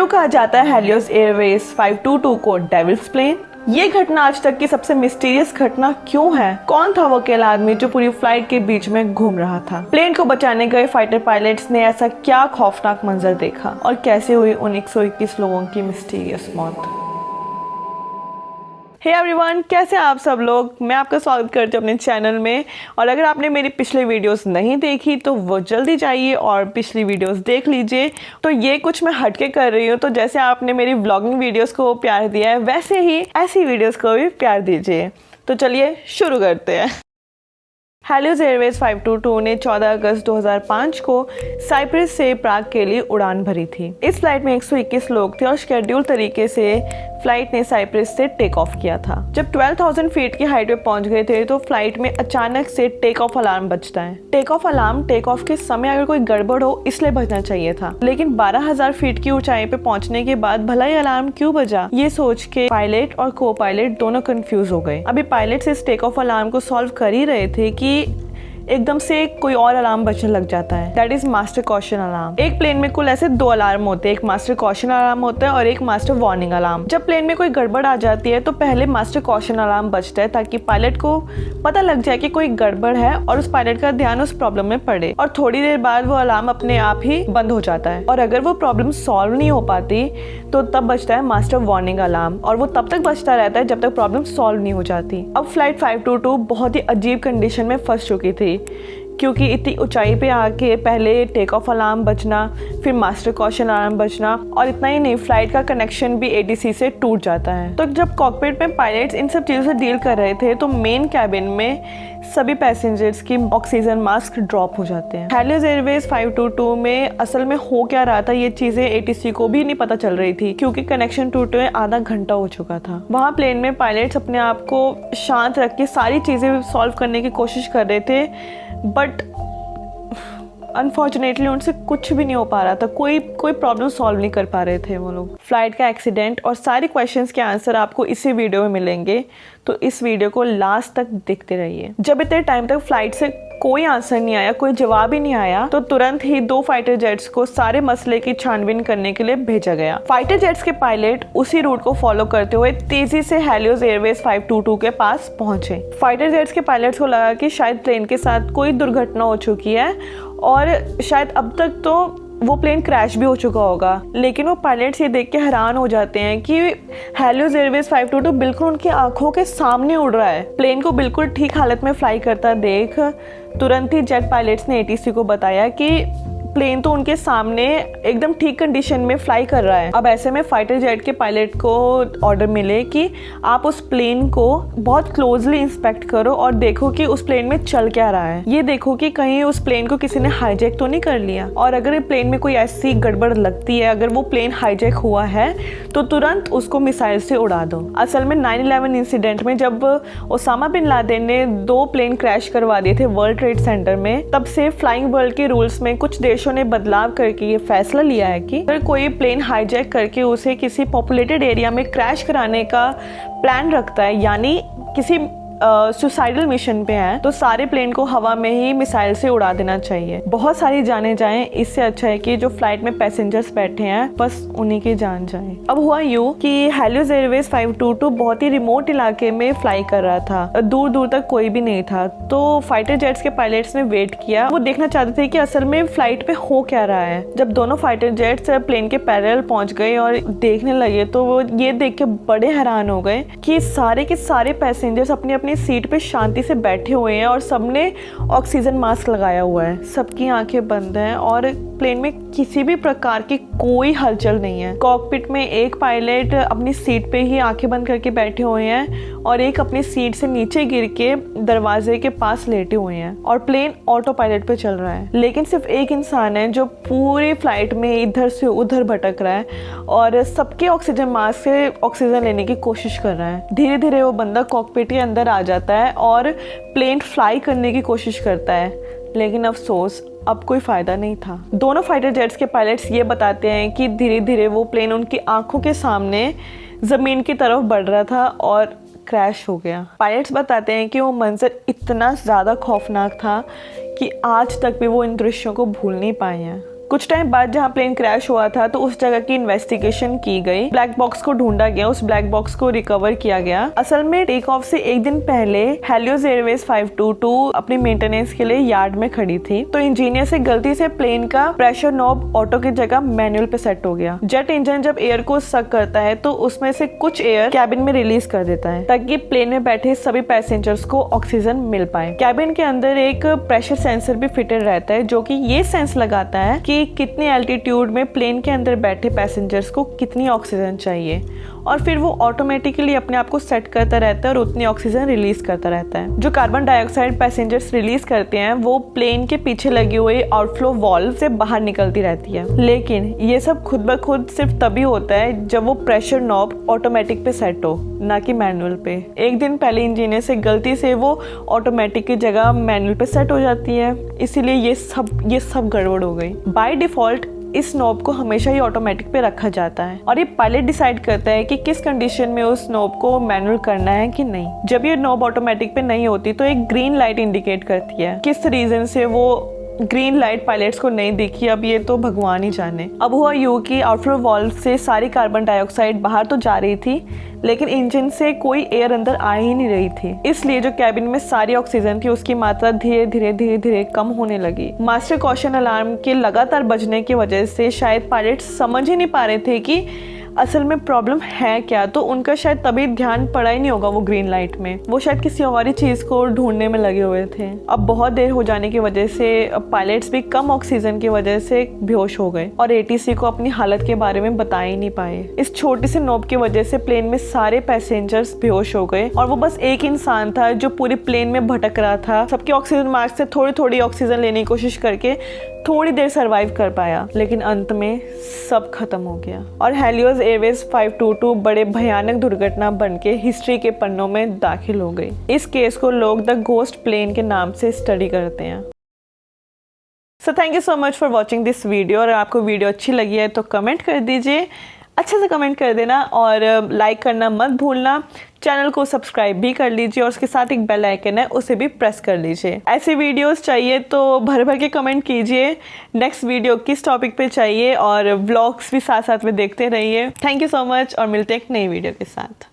क्यों कहा जाता है हेलियोस एयरवेज 522 को डेविल्स प्लेन? ये घटना आज तक की सबसे मिस्टीरियस घटना क्यों है? कौन था वो अकेला आदमी जो पूरी फ्लाइट के बीच में घूम रहा था? प्लेन को बचाने गए फाइटर पायलट्स ने ऐसा क्या खौफनाक मंजर देखा और कैसे हुई उन 121 लोगों की मिस्टीरियस मौत? हे एवरीवन, कैसे आप सब लोग? मैं आपका स्वागत करती हूँ अपने चैनल में। और अगर आपने मेरी पिछली वीडियोस नहीं देखी तो वो जल्दी जाइए और पिछली वीडियोस देख लीजिए। तो ये कुछ मैं हटके कर रही हूँ, तो जैसे आपने मेरी व्लॉगिंग वीडियोस को प्यार दिया है वैसे ही ऐसी वीडियोस को भी प्यार दीजिए। तो चलिए शुरू करते हैं। हेलियोस एयरवेज 522 ने 14 अगस्त 2005 को साइप्रस से प्राग के लिए उड़ान भरी थी। इस फ्लाइट में 121 लोग थे और शेड्यूल तरीके से फ्लाइट ने साइप्रस से टेक ऑफ किया था। जब 12,000 फीट की हाइट पे पहुंच गए थे तो फ्लाइट में अचानक से टेक ऑफ अलार्म बजता है। Take off alarm take off के समय अगर कोई गड़बड़ हो इसलिए बजना चाहिए था, लेकिन 12,000 फीट की ऊंचाई पे पहुंचने के बाद भला ही अलार्म क्यों बजा, ये सोच के पायलट और को पायलट दोनों कंफ्यूज हो गए। अभी पायलट इस टेक ऑफ अलार्म को सॉल्व कर ही रहे थे कि एकदम से कोई और अलार्म बजने लग जाता है। That is master caution alarm. एक प्लेन में कुल ऐसे 2 अलार्म होते हैं, एक मास्टर कॉशन अलार्म होता है और एक मास्टर वार्निंग अलार्म। जब प्लेन में कोई गड़बड़ आ जाती है तो पहले मास्टर कॉशन अलार्म बजता है ताकि पायलट को पता लग जाए कि कोई गड़बड़ है और उस पायलट का ध्यान उस प्रॉब्लम में पड़े, और थोड़ी देर बाद वो अलार्म अपने आप ही बंद हो जाता है। और अगर वो प्रॉब्लम सॉल्व नहीं हो पाती तो तब बजता है मास्टर वार्निंग अलार्म, और वो तब तक बजता रहता है जब तक प्रॉब्लम सॉल्व नहीं हो जाती। अब फ्लाइट 522 बहुत ही अजीब कंडीशन में फंस चुकी थी, क्योंकि इतनी ऊंचाई पे आके पहले टेक ऑफ अलार्म बजना, फिर मास्टर कॉशन अलार्म बजना, और इतना ही नहीं, फ्लाइट का कनेक्शन भी ATC से टूट जाता है। तो जब कॉकपिट में पायलट्स इन सब चीज़ों से डील कर रहे थे तो मेन कैबिन में सभी पैसेंजर्स की ऑक्सीजन मास्क ड्रॉप हो जाते हैं। हेलियोस एयरवेज 522 में असल में हो क्या रहा था ये चीज़ें ATC को भी नहीं पता चल रही थी, क्योंकि कनेक्शन टूटे हुए आधा घंटा हो चुका था। वहाँ प्लेन में पायलट्स अपने आप को शांत रख के सारी चीज़ें सॉल्व करने की कोशिश कर रहे थे, बट अनफॉर्चुनेटली उनसे कुछ भी नहीं हो पा रहा था। कोई प्रॉब्लम सॉल्व नहीं कर पा रहे थे वो लोग। फ्लाइट का एक्सीडेंट और सारे क्वेश्चंस के आंसर आपको इसी वीडियो में मिलेंगे, तो इस वीडियो को लास्ट तक देखते रहिए। जब इतने टाइम तक फ्लाइट से कोई आंसर नहीं आया, कोई जवाब ही नहीं आया, तो तुरंत ही 2 फाइटर जेट्स को सारे मसले की छानबीन करने के लिए भेजा गया। फाइटर जेट्स के पायलट उसी रूट को फॉलो करते हुए तेजी से हेलियोस एयरवेज 522 के पास पहुंचे। फाइटर जेट्स के पायलट्स को लगा कि शायद प्लेन के साथ कोई दुर्घटना हो चुकी है और शायद अब तक तो वो प्लेन क्रैश भी हो चुका होगा, लेकिन वो पायलट्स ये देख के हैरान हो जाते हैं कि हेलियोस एयरवेज 522 बिल्कुल उनकी आंखों के सामने उड़ रहा है। प्लेन को बिल्कुल ठीक हालत में फ्लाई करता देख तुरंत ही जेट पायलट्स ने ATC को बताया कि प्लेन तो उनके सामने एकदम ठीक कंडीशन में फ्लाई कर रहा है। अब ऐसे में फाइटर जेट के पायलट को ऑर्डर मिले कि आप उस प्लेन को बहुत क्लोजली इंस्पेक्ट करो और देखो कि उस प्लेन में चल क्या रहा है। ये देखो कि कहीं उस प्लेन को किसी ने हाईजैक तो नहीं कर लिया, और अगर प्लेन में कोई ऐसी गड़बड़ लगती है, अगर वो प्लेन हाईजैक हुआ है तो तुरंत उसको मिसाइल से उड़ा दो। असल में 9/11 इंसिडेंट में जब ओसामा बिन लादेन ने 2 प्लेन क्रैश करवा दिए थे वर्ल्ड ट्रेड सेंटर में, तब से फ्लाइंग वर्ल्ड के रूल्स में कुछ देशों ने बदलाव करके ये फैसला लिया है कि अगर कोई प्लेन हाईजैक करके उसे किसी पॉपुलेटेड एरिया में क्रैश कराने का प्लान रखता है, यानी किसी सुसाइडल मिशन पे है, तो सारे प्लेन को हवा में ही मिसाइल से उड़ा देना चाहिए। बहुत सारी जाने जाएं, इससे अच्छा है कि जो फ्लाइट में पैसेंजर्स बैठे हैं बस उन्हीं की जान जाए। अब हुआ यूँ कि हेलियोस एयरवेज 522 बहुत ही रिमोट इलाके में फ्लाई कर रहा था, दूर दूर तक कोई भी नहीं था। तो फाइटर जेट्स के पायलट्स ने वेट किया, वो देखना चाहते थे कि असल में फ्लाइट पे हो क्या रहा है। जब दोनों फाइटर जेट्स प्लेन के पैरेलल पहुंच गए और देखने लगे तो वो ये देख के बड़े हैरान हो गए कि सारे के सारे पैसेंजर्स अपनी सीट पे शांति से बैठे हुए हैं और सबने ऑक्सीजन मास्क लगाया हुआ है। सबकी आंखें बंद हैं और प्लेन में किसी भी प्रकार की कोई हलचल नहीं है। कॉकपिट में एक पायलट अपनी सीट पे ही आंखें बंद करके बैठे हुए हैं और एक अपनी सीट से नीचे गिर के दरवाजे के पास लेटे हुए हैं, और प्लेन ऑटो पायलट पे चल रहा है। लेकिन सिर्फ एक इंसान है जो पूरी फ्लाइट में इधर से उधर भटक रहा है और सबके ऑक्सीजन मास्क से ऑक्सीजन लेने की कोशिश कर रहा है। धीरे धीरे वो बंदा कॉकपिट के अंदर आ जाता है और प्लेन फ्लाई करने की कोशिश करता है, लेकिन अफसोस अब कोई फायदा नहीं था। दोनों फाइटर जेट्स के पायलट्स ये बताते हैं कि धीरे धीरे वो प्लेन उनकी आंखों के सामने जमीन की तरफ बढ़ रहा था और क्रैश हो गया। पायलट्स बताते हैं कि वो मंजर इतना ज़्यादा खौफनाक था कि आज तक भी वो इन दृश्यों को भूल नहीं पाए हैं। कुछ टाइम बाद जहाँ प्लेन क्रैश हुआ था तो उस जगह की इन्वेस्टिगेशन की गई, ब्लैक बॉक्स को ढूंढा गया, उस ब्लैक बॉक्स को रिकवर किया गया। असल में टेक ऑफ से एक दिन पहले हेलियोस एयरवेज 522 अपनी मेंटेनेंस के लिए यार्ड में खड़ी थी, तो इंजीनियर से गलती से प्लेन का प्रेशर नॉब ऑटो की जगह मैनुअल पे सेट हो गया। जेट इंजन जब एयर को सक करता है तो उसमें से कुछ एयर कैबिन में रिलीज कर देता है ताकि प्लेन में बैठे सभी पैसेंजर्स को ऑक्सीजन मिल पाए। कैबिन के अंदर एक प्रेशर सेंसर भी फिटेड रहता है जो कि ये सेंस लगाता है कि कितनी एल्टीट्यूड में प्लेन के अंदर बैठे पैसेंजर्स को कितनी ऑक्सीजन चाहिए, और फिर वो ऑटोमेटिकली अपने आप को सेट करता रहता है और उतनी ऑक्सीजन रिलीज करता रहता है। जो कार्बन डाइऑक्साइड पैसेंजर्स रिलीज करते हैं वो प्लेन के पीछे लगी हुई आउटफ्लो वाल्व से बाहर निकलती रहती है, लेकिन ये सब खुद ब खुद सिर्फ तभी होता है जब वो प्रेशर नॉब ऑटोमेटिक पे सेट हो, ना कि मैनुअल पे। एक दिन पहले इंजीनियर से गलती से वो ऑटोमेटिक की जगह मैनुअल पे सेट हो जाती है, इसीलिए ये सब गड़बड़ हो गई। बाय डिफॉल्ट इस नॉब को हमेशा ही ऑटोमेटिक पे रखा जाता है और ये पायलट डिसाइड करता है कि किस कंडीशन में उस नॉब को मैनुअल करना है कि नहीं। जब ये नॉब ऑटोमेटिक पे नहीं होती तो एक ग्रीन लाइट इंडिकेट करती है। किस रीजन से वो ग्रीन लाइट पायलट्स को नहीं दिखी, अब ये तो भगवान ही जाने। अब हुआ यूं कि आउटफ्लो वाल्व से सारी कार्बन डाइऑक्साइड बाहर तो जा रही थी, लेकिन इंजन से कोई एयर अंदर आ ही नहीं रही थी, इसलिए जो कैबिन में सारी ऑक्सीजन थी उसकी मात्रा धीरे धीरे कम होने लगी। मास्टर कॉशन अलार्म के लगातार बजने की वजह से शायद पायलट्स समझ ही नहीं पा रहे थे कि असल में प्रॉब्लम है क्या, तो उनका शायद तभी ध्यान पड़ा ही नहीं होगा वो ग्रीन लाइट में, वो शायद किसी और ही चीज को ढूंढने में लगे हुए थे। अब बहुत देर हो जाने की वजह से पायलट्स भी कम ऑक्सीजन की वजह से बेहोश हो गए और एटीसी को अपनी हालत के बारे में बता ही नहीं पाए। इस छोटी सी नोब की वजह से प्लेन में सारे पैसेंजर्स बेहोश हो गए और वो बस एक इंसान था जो पूरी प्लेन में भटक रहा था, सबके ऑक्सीजन मास्क से थोड़ी ऑक्सीजन लेने की कोशिश करके थोड़ी देर सरवाइव कर पाया, लेकिन अंत में सब खत्म हो गया और हेलियोस एयरवेज 522 बड़े भयानक दुर्घटना बनके हिस्ट्री के पन्नों में दाखिल हो गई। इस केस को लोग द घोस्ट प्लेन के नाम से स्टडी करते हैं। So thank you so much for watching this video. और आपको वीडियो अच्छी लगी है तो कमेंट कर दीजिए, अच्छे से कमेंट कर देना और लाइक करना मत भूलना। चैनल को सब्सक्राइब भी कर लीजिए और उसके साथ एक बेल आइकन है उसे भी प्रेस कर लीजिए। ऐसी वीडियोस चाहिए तो भर के कमेंट कीजिए, नेक्स्ट वीडियो किस टॉपिक पे चाहिए, और व्लॉग्स भी साथ साथ में देखते रहिए। थैंक यू सो मच और मिलते हैं एक नई वीडियो के साथ।